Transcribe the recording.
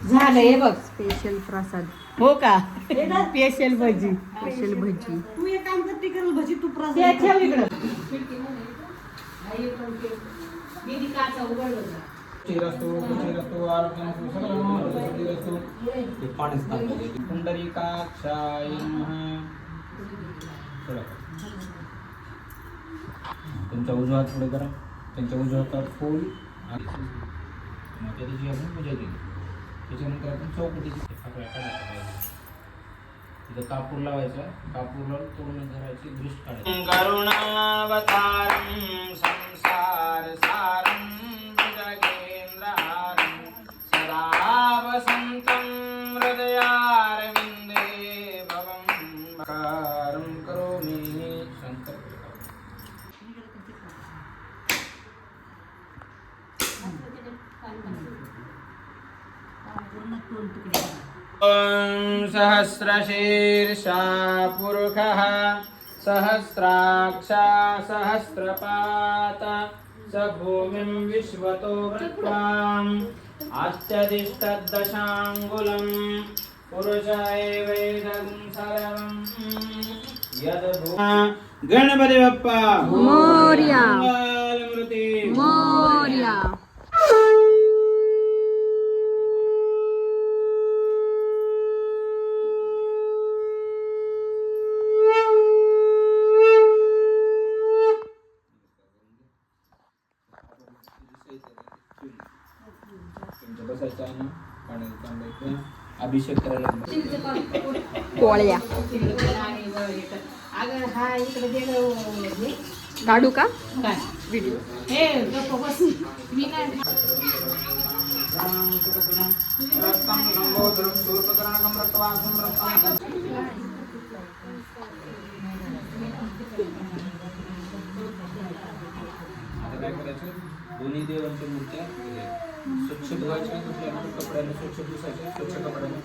झालं हे बघ स्पेशल प्रसाद. हो का स्पेशल भजी स्पेशल भजी. तू एक काम करते कर भजी तू ते प्रसाद ठेव इकडं पुंडरीकाक्षाय नमः. त्यांच्या उजवा हात पुढे करा. त्यांच्या उजव्या हातात फूल आणि मग त्याची आपण पूजा केली. त्याच्यानंतर आपण चौकटीची तिथं कापूर लावायचा. कापूर लावून पूर्ण घराची दृष्ट काढायची. करुणावतारं संसार सारं भुजगेंद्रहारं सदा वसन्तं हृदयारविन्दे भवं कारं करोमि. शंकर सहस्रशीर्षा पुरुषः सहस्राक्षा सहस्रपात स भूमिं विश्वतो वृत्वाम् अत्यधिष्ठद्दशाङ्गुलं पुरुष एवेदं सर्वं यद् गणपती बाप्पा मोरया. मंगलमूर्ती मोरया. बसायचं आहे ना पाण्याचं तांब्याचं अभिषेक करायला. पोळ्या अगं हा इकडे गेलो काढू का काय व्हिडिओ? हे गप्प बस मी नाही आता काय करायचं, दोन्ही देवांच्या मूर्त्या स्वच्छ धुवायच्या. कपड्याने स्वच्छ पुसायच्या, स्वच्छ कपड्याने